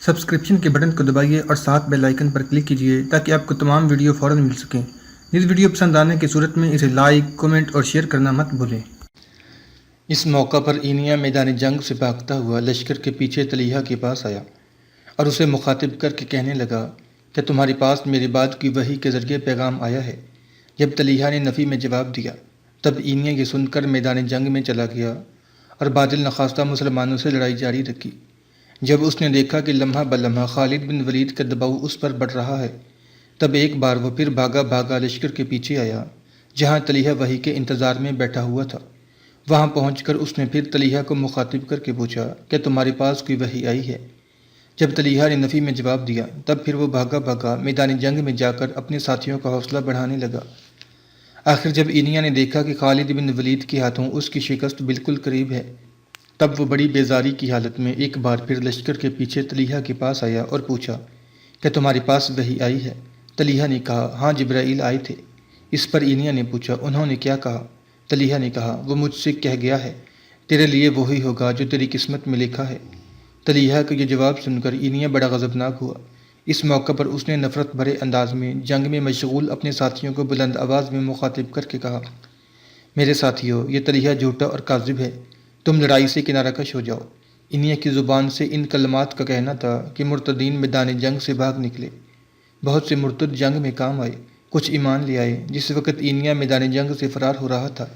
Subscription کے button کو دبائیے اور ساتھ بیل آئیکن پر کلک کیجیے تاکہ آپ کو تمام ویڈیو فوراً مل سکیں۔ اس ویڈیو پسند آنے کی صورت میں اسے لائک، کمنٹ اور شیئر کرنا مت بھولیں۔ اس موقع پر اینیا میدان جنگ سے بھاگتا ہوا لشکر کے پیچھے طلیحہ کے پاس آیا اور اسے مخاطب کر کے کہنے لگا کہ تمہارے پاس میرے بعد کی وحی کے ذریعے پیغام آیا ہے۔ جب طلیحہ نے نفی میں جواب دیا تب اینیا یہ سن کر میدان جنگ میں چلا گیا اور بادل نخواستہ مسلمانوں سے لڑائی جاری رکھی۔ جب اس نے دیکھا کہ لمحہ بلمحہ خالد بن ولید کا دباؤ اس پر بڑھ رہا ہے تب ایک بار وہ پھر بھاگا لشکر کے پیچھے آیا جہاں طلیحہ وحی کے انتظار میں بیٹھا ہوا تھا۔ وہاں پہنچ کر اس نے پھر طلیحہ کو مخاطب کر کے پوچھا کہ تمہارے پاس کوئی وحی آئی ہے؟ جب طلیحہ نے نفی میں جواب دیا تب پھر وہ بھاگا میدان جنگ میں جا کر اپنے ساتھیوں کا حوصلہ بڑھانے لگا۔ آخر جب اینیا نے دیکھا کہ خالد بن ولید کے ہاتھوں اس کی شکست بالکل قریب ہے تب وہ بڑی بیزاری کی حالت میں ایک بار پھر لشکر کے پیچھے طلیحہ کے پاس آیا اور پوچھا کہ تمہارے پاس وحی آئی ہے؟ طلیحہ نے کہا ہاں، جبرائیل آئے تھے۔ اس پر اینیا نے پوچھا انہوں نے کیا کہا؟ طلیحہ نے کہا وہ مجھ سے کہہ گیا ہے تیرے لیے وہی ہوگا جو تیری قسمت میں لکھا ہے۔ طلیحہ کا یہ جواب سن کر اینیا بڑا غضبناک ہوا۔ اس موقع پر اس نے نفرت بھرے انداز میں جنگ میں مشغول اپنے ساتھیوں کو بلند آواز میں مخاطب کر کے کہا میرے ساتھیوں، یہ طلیحہ جھوٹا اور کاذب ہے، تم لڑائی سے کنارہ کش ہو جاؤ۔ اینیا کی زبان سے ان کلمات کا کہنا تھا کہ مرتدین میدان جنگ سے بھاگ نکلے۔ بہت سے مرتد جنگ میں کام آئے، کچھ ایمان لے آئے۔ جس وقت اینیا میدان جنگ سے فرار ہو رہا تھا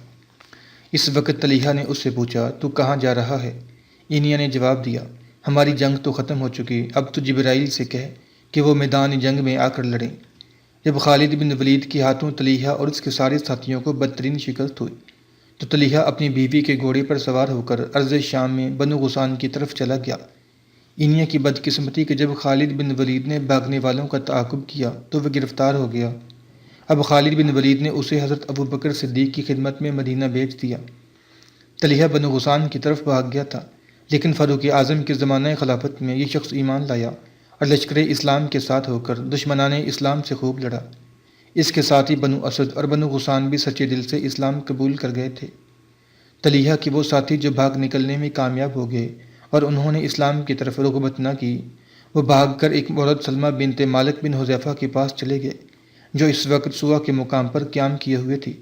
اس وقت طلیحہ نے اس سے پوچھا تو کہاں جا رہا ہے؟ اینیا نے جواب دیا ہماری جنگ تو ختم ہو چکی، اب تو جبرائیل سے کہے کہ وہ میدان جنگ میں آ کر لڑیں۔ جب خالد بن ولید کے ہاتھوں طلیحہ اور اس کے سارے ساتھیوں کو بدترین شکست ہوئی تو طلیحہ اپنی بیوی کے گھوڑے پر سوار ہو کر ارض شام میں بنو غسان کی طرف چلا گیا۔ اینیا کی بدقسمتی کہ جب خالد بن ولید نے بھاگنے والوں کا تعاقب کیا تو وہ گرفتار ہو گیا۔ اب خالد بن ولید نے اسے حضرت ابوبکر صدیق کی خدمت میں مدینہ بھیج دیا۔ طلیحہ بنو غسان کی طرف بھاگ گیا تھا لیکن فاروق اعظم کے زمانہ خلافت میں یہ شخص ایمان لایا اور لشکر اسلام کے ساتھ ہو کر دشمنان اسلام سے خوب لڑا۔ اس کے ساتھ ہی بنو اسد اور بنو غسان بھی سچے دل سے اسلام قبول کر گئے تھے۔ طلیحہ کے وہ ساتھی جو بھاگ نکلنے میں کامیاب ہو گئے اور انہوں نے اسلام کی طرف رغبت نہ کی، وہ بھاگ کر ایک عورت سلمہ بنت مالک بن حذیفہ کے پاس چلے گئے جو اس وقت سوا کے مقام پر قیام کیے ہوئے تھی،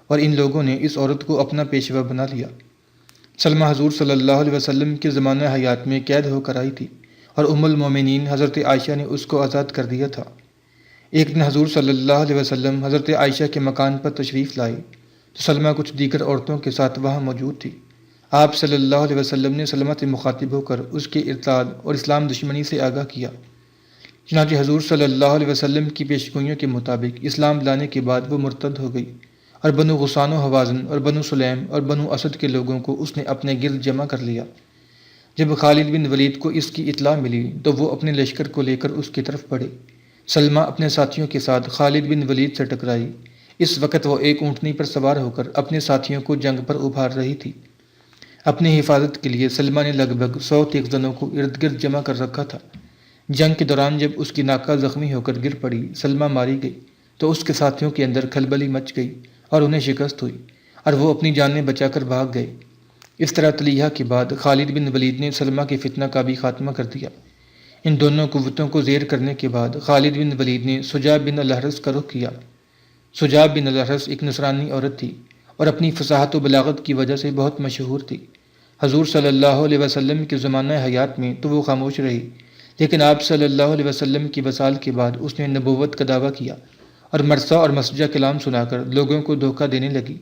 اور ان لوگوں نے اس عورت کو اپنا پیشوا بنا لیا۔ سلمہ حضور صلی اللہ علیہ وسلم کے زمانہ حیات میں قید ہو کر آئی تھی اور ام المومنین حضرت عائشہ نے اس کو آزاد کر دیا تھا۔ ایک دن حضور صلی اللہ علیہ وسلم حضرت عائشہ کے مکان پر تشریف لائے تو سلمہ کچھ دیگر عورتوں کے ساتھ وہاں موجود تھی۔ آپ صلی اللہ علیہ وسلم نے سلمہ سے مخاطب ہو کر اس کے ارتاد اور اسلام دشمنی سے آگاہ کیا۔ چنانچہ حضور صلی اللہ علیہ وسلم کی پیشگوئیوں کے مطابق اسلام لانے کے بعد وہ مرتد ہو گئی اور بنو غسان و حوازن اور بنو سلیم اور بنو اسد کے لوگوں کو اس نے اپنے گرد جمع کر لیا۔ جب خالد بن ولید کو اس کی اطلاع ملی تو وہ اپنے لشکر کو لے کر اس کی طرف بڑھے۔ سلمہ اپنے ساتھیوں کے ساتھ خالد بن ولید سے ٹکرائی۔ اس وقت وہ ایک اونٹنی پر سوار ہو کر اپنے ساتھیوں کو جنگ پر ابھار رہی تھی۔ اپنی حفاظت کے لیے سلمہ نے لگ بھگ 100 تیغ زنوں کو ارد گرد جمع کر رکھا تھا۔ جنگ کے دوران جب اس کی ناکہ زخمی ہو کر گر پڑی، سلمہ ماری گئی تو اس کے ساتھیوں کے اندر کھلبلی مچ گئی اور انہیں شکست ہوئی اور وہ اپنی جانیں بچا کر بھاگ گئے۔ اس طرح طلیحہ کے بعد خالد بن ولید نے سلمہ کے فتنہ کا بھی خاتمہ کر دیا۔ ان دونوں قوتوں کو زیر کرنے کے بعد خالد بن ولید نے سجاع بن الحرث کا رخ کیا۔ سجاع بن الحرث ایک نصرانی عورت تھی اور اپنی فصاحت و بلاغت کی وجہ سے بہت مشہور تھی۔ حضور صلی اللہ علیہ وسلم کے زمانہ حیات میں تو وہ خاموش رہی لیکن آپ صلی اللہ علیہ وسلم کی وصال کے بعد اس نے نبوت کا دعویٰ کیا اور مرثا اور مسجع کلام سنا کر لوگوں کو دھوکہ دینے لگی۔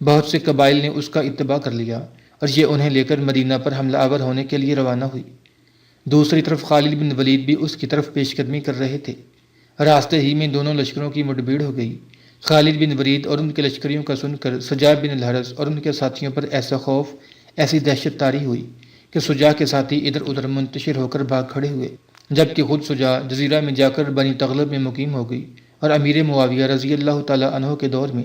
بہت سے قبائل نے اس کا اتباع کر لیا اور یہ انہیں لے کر مدینہ پر حملہ آور ہونے کے لیے روانہ ہوئی۔ دوسری طرف خالد بن ولید بھی اس کی طرف پیش قدمی کر رہے تھے۔ راستے ہی میں دونوں لشکروں کی مٹبھیڑ ہو گئی۔ خالد بن ولید اور ان کے لشکریوں کا سن کر سجاع بن الحرث اور ان کے ساتھیوں پر ایسا خوف، ایسی دہشت طاری ہوئی کہ سجاع کے ساتھی ادھر ادھر منتشر ہو کر بھاگ کھڑے ہوئے، جبکہ خود سجاع جزیرہ میں جا کر بنی تغلب میں مقیم ہو گئی۔ اور امیر معاویہ رضی اللہ تعالیٰ عنہ کے دور میں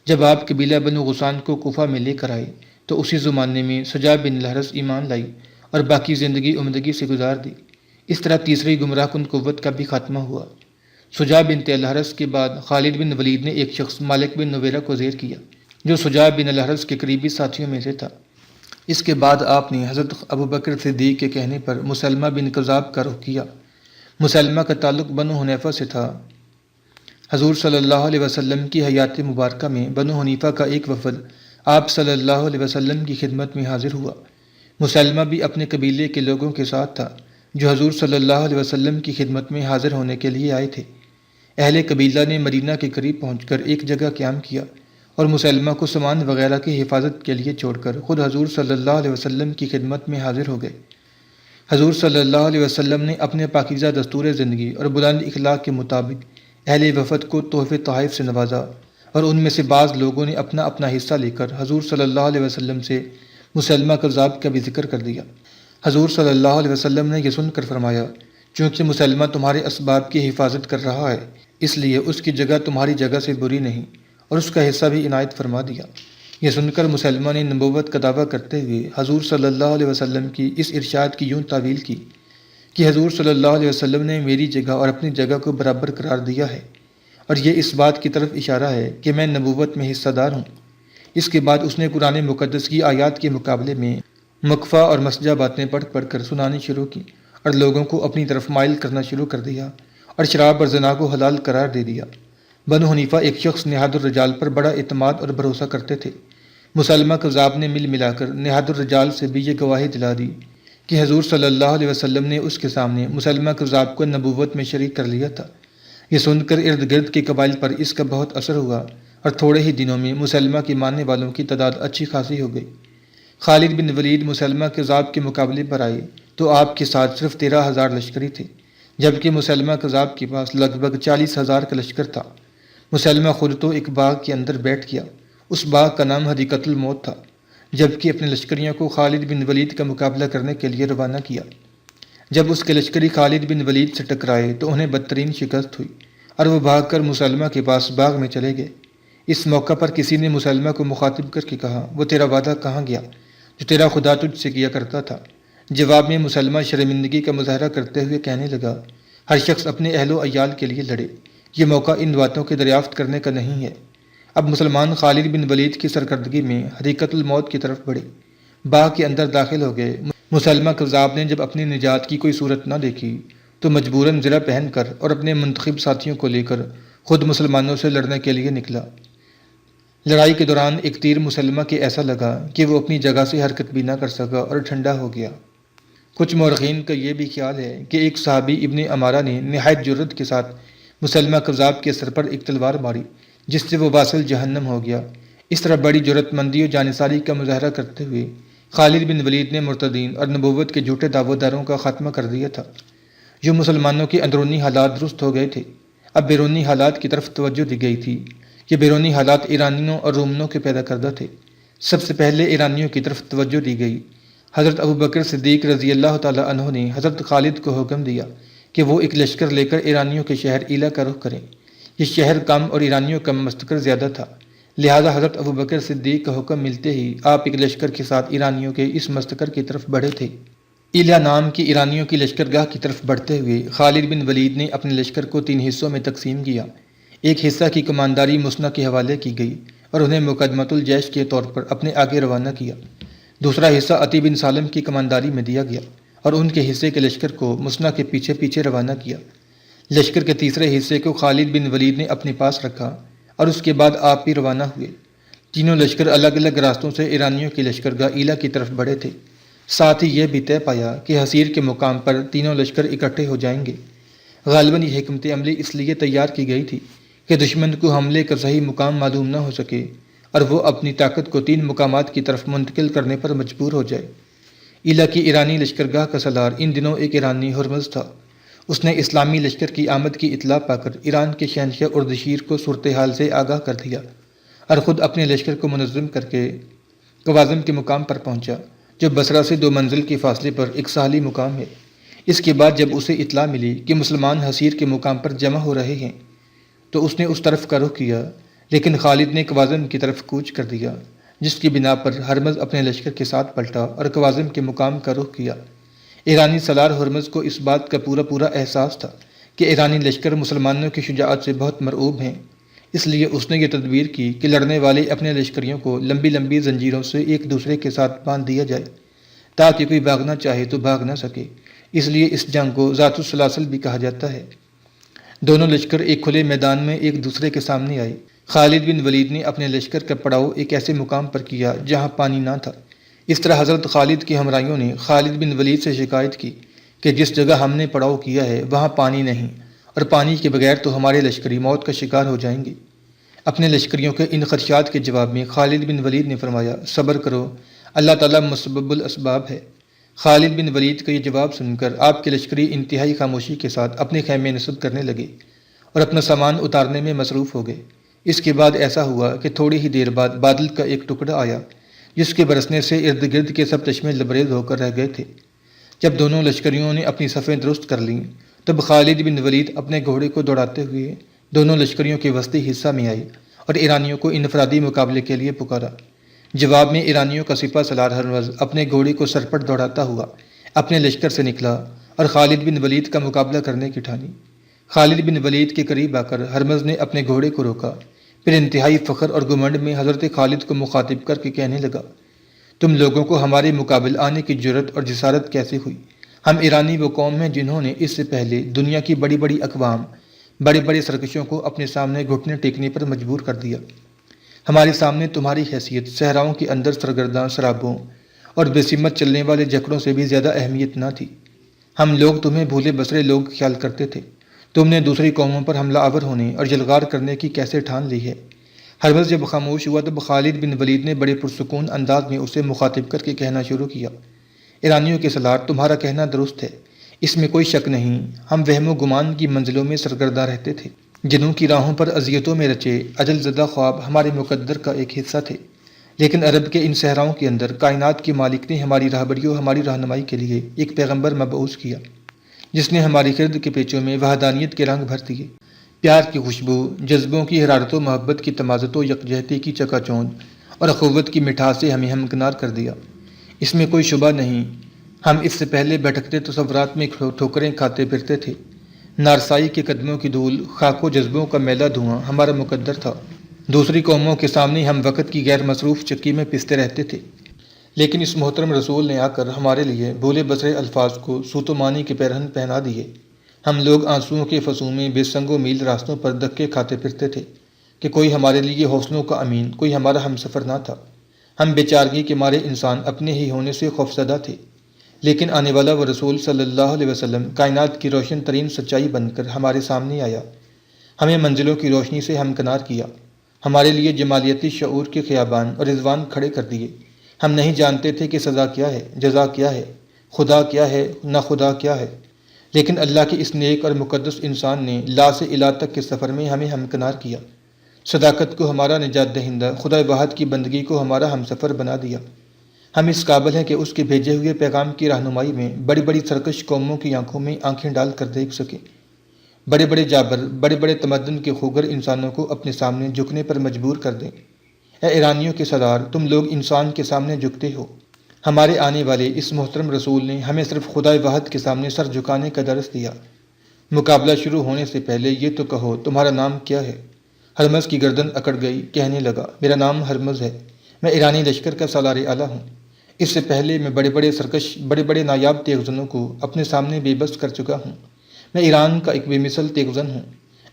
جب آپ قبیلہ بنو غسان کو کوفہ میں لے کر آئے تو اسی زمانے میں سجاع بن الحرث ایمان لائی اور باقی زندگی عمدگی سے گزار دی۔ اس طرح تیسری گمراہ کن قوت کا بھی خاتمہ ہوا۔ سجاع بنت الحرث کے بعد خالد بن ولید نے ایک شخص مالک بن نویرہ کو زیر کیا جو سجاع بن الحرث کے قریبی ساتھیوں میں سے تھا۔ اس کے بعد آپ نے حضرت ابوبکر صدیق کے کہنے پر مسلمہ بن کذاب کا رخ کیا۔ مسلمہ کا تعلق بنو حنیفہ سے تھا۔ حضور صلی اللہ علیہ وسلم کی حیات مبارکہ میں بنو حنیفہ کا ایک وفد آپ صلی اللہ علیہ وسلم کی خدمت میں حاضر ہوا۔ مسلمہ بھی اپنے قبیلے کے لوگوں کے ساتھ تھا جو حضور صلی اللہ علیہ وسلم کی خدمت میں حاضر ہونے کے لیے آئے تھے۔ اہل قبیلہ نے مدینہ کے قریب پہنچ کر ایک جگہ قیام کیا اور مسلمہ کو سامان وغیرہ کی حفاظت کے لیے چھوڑ کر خود حضور صلی اللہ علیہ وسلم کی خدمت میں حاضر ہو گئے۔ حضور صلی اللہ علیہ وسلم نے اپنے پاکیزہ دستور زندگی اور بلند اخلاق کے مطابق اہل وفد کو تحفے تحائف سے نوازا، اور ان میں سے بعض لوگوں نے اپنا اپنا حصہ لے کر حضور صلی اللہ علیہ وسلم سے مسلمہ کذاب کا بھی ذکر کر دیا۔ حضور صلی اللہ علیہ وسلم نے یہ سن کر فرمایا، چونکہ مسلمہ تمہارے اسباب کی حفاظت کر رہا ہے، اس لیے اس کی جگہ تمہاری جگہ سے بری نہیں، اور اس کا حصہ بھی عنایت فرما دیا۔ یہ سن کر مسلمہ نے نبوت کا دعویٰ کرتے ہوئے حضور صلی اللہ علیہ وسلم کی اس ارشاد کی یوں تعویل کی کہ حضور صلی اللہ علیہ وسلم نے میری جگہ اور اپنی جگہ کو برابر قرار دیا ہے، اور یہ اس بات کی طرف اشارہ ہے کہ میں نبوت میں حصہ دار ہوں۔ اس کے بعد اس نے قرآن مقدس کی آیات کے مقابلے میں مکفہ اور مسجع باتیں پڑھ کر سنانی شروع کی، اور لوگوں کو اپنی طرف مائل کرنا شروع کر دیا، اور شراب اور زنا کو حلال قرار دے دیا۔ بنو حنیفہ ایک شخص نہاد الرجال پر بڑا اعتماد اور بھروسہ کرتے تھے۔ مسلمہ کذاب نے ملا کر نہاد الرجال سے بھی یہ گواہی دلا دی کہ حضور صلی اللہ علیہ وسلم نے اس کے سامنے مسلمہ کذاب کو نبوت میں شریک کر لیا تھا۔ یہ سن کر ارد گرد کے قبائل پر اس کا بہت اثر ہوا، اور تھوڑے ہی دنوں میں مسلمہ کے ماننے والوں کی تعداد اچھی خاصی ہو گئی۔ خالد بن ولید مسلمہ کذاب کے مقابلے پر آئے تو آپ کے ساتھ صرف 13,000 لشکری تھے، جبکہ مسلمہ کذاب کے پاس لگ بھگ 40,000 کا لشکر تھا۔ مسلمہ خود تو ایک باغ کے اندر بیٹھ گیا، اس باغ کا نام حدیقۃ الموت تھا، جبکہ اپنے لشکریوں کو خالد بن ولید کا مقابلہ کرنے کے لیے روانہ کیا۔ جب اس کے لشکری خالد بن ولید سے ٹکرائے تو انہیں بدترین شکست ہوئی، اور وہ بھاگ کر مسلمہ کے پاس باغ میں چلے گئے۔ اس موقع پر کسی نے مسلمہ کو مخاطب کر کے کہا، وہ تیرا وعدہ کہاں گیا جو تیرا خدا تجھ سے کیا کرتا تھا؟ جواب میں مسلمہ شرمندگی کا مظاہرہ کرتے ہوئے کہنے لگا، ہر شخص اپنے اہل و عیال کے لیے لڑے، یہ موقع ان باتوں کے دریافت کرنے کا نہیں ہے۔ اب مسلمان خالد بن ولید کی سرکردگی میں حدیقۃ الموت کی طرف بڑھے، باغ کے اندر داخل ہو گئے۔ مسلمہ کذاب نے جب اپنی نجات کی کوئی صورت نہ دیکھی تو مجبوراً زرہ پہن کر اور اپنے منتخب ساتھیوں کو لے کر خود مسلمانوں سے لڑنے کے لیے نکلا۔ لڑائی کے دوران ایک تیر مسلمہ کے ایسا لگا کہ وہ اپنی جگہ سے حرکت بھی نہ کر سکا اور ٹھنڈا ہو گیا۔ کچھ مورخین کا یہ بھی خیال ہے کہ ایک صحابی ابن عمارہ نے نہایت جرأت کے ساتھ مسلمہ کذاب کے سر پر ایک تلوار ماری، جس سے وہ واصل جہنم ہو گیا۔ اس طرح بڑی جرأت مندی و جانثاری کا مظاہرہ کرتے ہوئے خالد بن ولید نے مرتدین اور نبوت کے جھوٹے دعویداروں کا خاتمہ کر دیا تھا۔ جو مسلمانوں کے اندرونی حالات درست ہو گئے تھے، اب بیرونی حالات کی طرف توجہ دی گئی تھی۔ یہ بیرونی حالات ایرانیوں اور رومنوں کے پیدا کردہ تھے۔ سب سے پہلے ایرانیوں کی طرف توجہ دی گئی۔ حضرت ابوبکر صدیق رضی اللہ تعالی عنہ نے حضرت خالد کو حکم دیا کہ وہ ایک لشکر لے کر ایرانیوں کے شہر ایلا کا رخ کریں۔ یہ شہر کم اور ایرانیوں کا مستقر زیادہ تھا، لہذا حضرت ابوبکر صدیق کا حکم ملتے ہی آپ ایک لشکر کے ساتھ ایرانیوں کے اس مستقر کی طرف بڑھے تھے۔ ایلا نام کی ایرانیوں کی لشکرگاہ کی طرف بڑھتے ہوئے خالد بن ولید نے اپنے لشکر کو 3 حصوں میں تقسیم کیا۔ ایک حصہ کی کمانداری مسنہ کے حوالے کی گئی اور انہیں مقدمۃ الجیش کے طور پر اپنے آگے روانہ کیا۔ دوسرا حصہ عتی بن سالم کی کمانداری میں دیا گیا اور ان کے حصے کے لشکر کو مسنہ کے پیچھے پیچھے روانہ کیا۔ لشکر کے تیسرے حصے کو خالد بن ولید نے اپنے پاس رکھا اور اس کے بعد آپ بھی روانہ ہوئے۔ تینوں لشکر الگ الگ راستوں سے ایرانیوں کی لشکرگاہ ایلا کی طرف بڑھے تھے۔ ساتھ ہی یہ بھی طے پایا کہ حصیر کے مقام پر تینوں لشکر اکٹھے ہو جائیں گے۔ غالباً یہ حکمت عملی اس لیے تیار کی گئی تھی کہ دشمن کو حملے کا صحیح مقام معلوم نہ ہو سکے اور وہ اپنی طاقت کو 3 مقامات کی طرف منتقل کرنے پر مجبور ہو جائے۔ ایلا کی ایرانی لشکرگاہ کا سالار ان دنوں ایک ایرانی ہرمز تھا۔ اس نے اسلامی لشکر کی آمد کی اطلاع پا کر ایران کے شہنشاہ اردشیر کو صورتحال سے آگاہ کر دیا اور خود اپنے لشکر کو منظم کر کے کوازم کے مقام پر پہنچا، جو بصرہ سے 2 منزل کے فاصلے پر ایک ساحلی مقام ہے۔ اس کے بعد جب اسے اطلاع ملی کہ مسلمان حصیر کے مقام پر جمع ہو رہے ہیں تو اس نے اس طرف کا رخ کیا، لیکن خالد نے کوازم کی طرف کوچ کر دیا، جس کی بنا پر ہرمز اپنے لشکر کے ساتھ پلٹا اور کوازم کے مقام کا رخ کیا۔ ایرانی سالار ہرمز کو اس بات کا پورا احساس تھا کہ ایرانی لشکر مسلمانوں کی شجاعت سے بہت مرعوب ہیں، اس لیے اس نے یہ تدبیر کی کہ لڑنے والے اپنے لشکریوں کو لمبی لمبی زنجیروں سے ایک دوسرے کے ساتھ باندھ دیا جائے تاکہ کوئی بھاگنا چاہے تو بھاگ نہ سکے۔ اس لیے اس جنگ کو ذات السلاسل بھی کہا جاتا ہے۔ دونوں لشکر ایک کھلے میدان میں ایک دوسرے کے سامنے آئے۔ خالد بن ولید نے اپنے لشکر کا پڑاؤ ایک ایسے مقام پر کیا جہاں پانی نہ تھا۔ اس طرح حضرت خالد کے ہمراہیوں نے خالد بن ولید سے شکایت کی کہ جس جگہ ہم نے پڑاؤ کیا ہے وہاں پانی نہیں، اور پانی کے بغیر تو ہمارے لشکری موت کا شکار ہو جائیں گے۔ اپنے لشکریوں کے ان خدشات کے جواب میں خالد بن ولید نے فرمایا، صبر کرو، اللہ تعالیٰ مسبب الاسباب ہے۔ خالد بن ولید کا یہ جواب سن کر آپ کے لشکری انتہائی خاموشی کے ساتھ اپنے خیمے نصب کرنے لگے اور اپنا سامان اتارنے میں مصروف ہو گئے۔ اس کے بعد ایسا ہوا کہ تھوڑی ہی دیر بعد بادل کا ایک ٹکڑا آیا جس کے برسنے سے ارد گرد کے سب چشمے لبریز ہو کر رہ گئے تھے۔ جب دونوں لشکریوں نے اپنی صفیں درست کر لیں تب خالد بن ولید اپنے گھوڑے کو دوڑاتے ہوئے دونوں لشکریوں کے وسطی حصہ میں آئے اور ایرانیوں کو انفرادی مقابلے کے لیے پکارا۔ جواب میں ایرانیوں کا سپہ سالار ہرمز اپنے گھوڑے کو سرپٹ دوڑاتا ہوا اپنے لشکر سے نکلا اور خالد بن ولید کا مقابلہ کرنے کی ٹھانی۔ خالد بن ولید کے قریب آ کر ہرمز نے اپنے گھوڑے کو روکا، پھر انتہائی فخر اور گھمنڈ میں حضرت خالد کو مخاطب کر کے کہنے لگا، تم لوگوں کو ہمارے مقابل آنے کی جرت اور جسارت کیسے ہوئی؟ ہم ایرانی وہ قوم ہیں جنہوں نے اس سے پہلے دنیا کی بڑی بڑی اقوام، بڑے بڑے سرکشوں کو اپنے سامنے گھٹنے ٹیکنے پر مجبور کر دیا۔ ہمارے سامنے تمہاری حیثیت صحراؤں کے اندر سرگرداں سرابوں اور بے سمت چلنے والے جکڑوں سے بھی زیادہ اہمیت نہ تھی۔ ہم لوگ تمہیں بھولے بسرے لوگ خیال کرتے تھے۔ تم نے دوسری قوموں پر حملہ آور ہونے اور جلغار کرنے کی کیسے ٹھان لی ہے؟ ہرمز جب خاموش ہوا تب خالد بن ولید نے بڑے پرسکون انداز میں اسے مخاطب کر کے کہنا شروع کیا، ایرانیوں کے سالار، تمہارا کہنا درست ہے، اس میں کوئی شک نہیں۔ ہم وہم و گمان کی منزلوں میں سرگرداں رہتے تھے، جنوں کی راہوں پر اذیتوں میں رچے اجل زدہ خواب ہمارے مقدر کا ایک حصہ تھے، لیکن عرب کے ان صحراؤں کے اندر کائنات کے مالک نے ہماری راہبری و ہماری رہنمائی کے لیے ایک پیغمبر مبعوث کیا جس نے ہماری خرد کے پیچوں میں وحدانیت کے رنگ بھر دیے، پیار کی خوشبو، جذبوں کی حرارت و محبت کی تمازت و یکجہتی کی چکا چوند اور اخوت کی مٹھاس سے ہمیں ہمکنار کر دیا۔ اس میں کوئی شبہ نہیں، ہم اس سے پہلے بھٹکتے تصورات میں ٹھوکریں کھاتے پھرتے تھے۔ نارسائی کے قدموں کی دھول، خاک و جذبوں کا میلا دھواں ہمارا مقدر تھا۔ دوسری قوموں کے سامنے ہم وقت کی غیر مصروف چکی میں پستے رہتے تھے، لیکن اس محترم رسول نے آ کر ہمارے لیے بھولے بسرے الفاظ کو سوت و معنی کے پیرہن پہنا دیے۔ ہم لوگ آنسوؤں کے فسوں میں بے سنگ و میل راستوں پر دھکے کھاتے پھرتے تھے کہ کوئی ہمارے لیے حوصلوں کا امین، کوئی ہمارا ہم سفر نہ تھا۔ ہم بیچارگی کے مارے انسان اپنے ہی ہونے سے خوفزدہ تھے، لیکن آنے والا وہ رسول صلی اللہ علیہ وسلم کائنات کی روشن ترین سچائی بن کر ہمارے سامنے آیا، ہمیں منزلوں کی روشنی سے ہمکنار کیا، ہمارے لیے جمالیتی شعور کے خیابان اور رضوان کھڑے کر دیے۔ ہم نہیں جانتے تھے کہ سزا کیا ہے، جزا کیا ہے، خدا کیا ہے، نہ خدا کیا ہے، لیکن اللہ کے اس نیک اور مقدس انسان نے لا سے الہ تک کے سفر میں ہمیں ہمکنار کیا، صداقت کو ہمارا نجات دہندہ، خدا واحد کی بندگی کو ہمارا ہم سفر بنا دیا۔ ہم اس قابل ہیں کہ اس کے بھیجے ہوئے پیغام کی رہنمائی میں بڑی بڑی سرکش قوموں کی آنکھوں میں آنکھیں ڈال کر دیکھ سکیں، بڑے بڑے جابر، بڑے بڑے تمدن کے خوگر انسانوں کو اپنے سامنے جھکنے پر مجبور کر دیں۔ اے ایرانیوں کے سردار، تم لوگ انسان کے سامنے جھکتے ہو۔ ہمارے آنے والے اس محترم رسول نے ہمیں صرف خدا واحد کے سامنے سر جھکانے کا درس دیا۔ مقابلہ شروع ہونے سے پہلے یہ تو کہو تمہارا نام کیا ہے؟ ہرمز کی گردن اکڑ گئی، کہنے لگا، میرا نام ہرمز ہے، میں ایرانی لشکر کا سالار اعلیٰ ہوں۔ اس سے پہلے میں بڑے بڑے سرکش، بڑے بڑے نایاب تیغزنوں کو اپنے سامنے بے بس کر چکا ہوں۔ میں ایران کا ایک بے مثل تیغزن ہوں،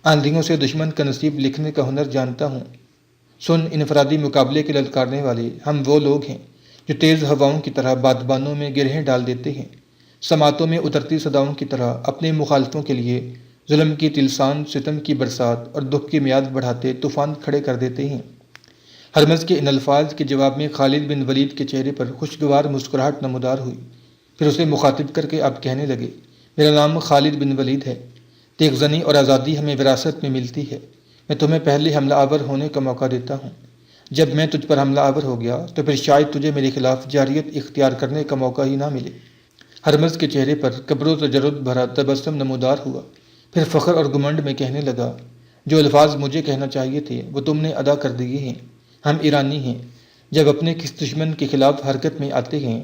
آندھیوں سے دشمن کا نصیب لکھنے کا ہنر جانتا ہوں۔ سن، انفرادی مقابلے کے للکارنے والے ہم وہ لوگ ہیں جو تیز ہواؤں کی طرح بادبانوں میں گرہیں ڈال دیتے ہیں، سماعتوں میں اترتی صداؤں کی طرح اپنے مخالفوں کے لیے ظلم کی تلسان، ستم کی برسات اور دکھ کی میعاد بڑھاتے طوفان کھڑے کر دیتے ہیں۔ ہرمز کے ان الفاظ کے جواب میں خالد بن ولید کے چہرے پر خوشگوار مسکراہٹ نمودار ہوئی، پھر اسے مخاطب کر کے اب کہنے لگے، میرا نام خالد بن ولید ہے، تیغزنی اور آزادی ہمیں وراثت میں ملتی ہے، میں تمہیں پہلے حملہ آور ہونے کا موقع دیتا ہوں، جب میں تجھ پر حملہ آور ہو گیا تو پھر شاید تجھے میرے خلاف جاریت اختیار کرنے کا موقع ہی نہ ملے۔ ہرمز کے چہرے پر کبر و تجرد بھرا تبسم نمودار ہوا، پھر فخر اور گمنڈ میں کہنے لگا، جو الفاظ مجھے کہنا چاہیے تھے وہ تم نے ادا کر دیے ہیں۔ ہم ایرانی ہیں، جب اپنے کس دشمن کے خلاف حرکت میں آتے ہیں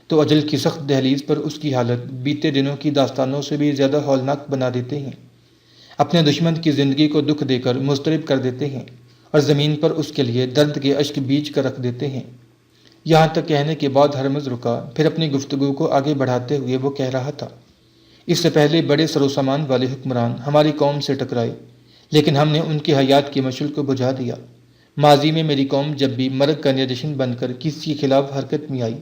تو اجل کی سخت دہلیز پر اس کی حالت بیتے دنوں کی داستانوں سے بھی زیادہ ہولناک بنا دیتے ہیں۔ اپنے دشمن کی زندگی کو دکھ دے کر مضطرب کر دیتے ہیں اور زمین پر اس کے لیے درد کے اشک بیچ کر رکھ دیتے ہیں۔ یہاں تک کہنے کے بعد ہرمز رکا، پھر اپنی گفتگو کو آگے بڑھاتے ہوئے وہ کہہ رہا تھا، اس سے پہلے بڑے سر و سامان والے حکمران ہماری قوم سے ٹکرائے، لیکن ہم نے ان کی حیات کی مشعل کو بجھا دیا۔ ماضی میں میری قوم جب بھی مرگ کا نشان بن کر کسی کے خلاف حرکت میں آئی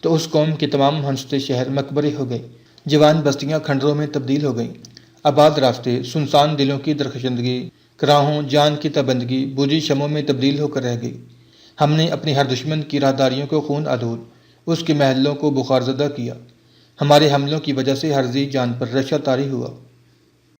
تو اس قوم کے تمام ہنستے شہر مقبرے ہو گئے، جوان بستیاں کھنڈروں میں تبدیل ہو گئیں، آباد راستے سنسان دلوں کی درخشندگی، کراہوں جان کی تابندگی بجھی شموں میں تبدیل ہو کر رہ گئی۔ ہم نے اپنے ہر دشمن کی راہداریوں کو خون آلود، اس کے محلوں کو بخار زدہ کیا۔ ہمارے حملوں کی وجہ سے ہر ذی جان پر رشا طاری ہوا۔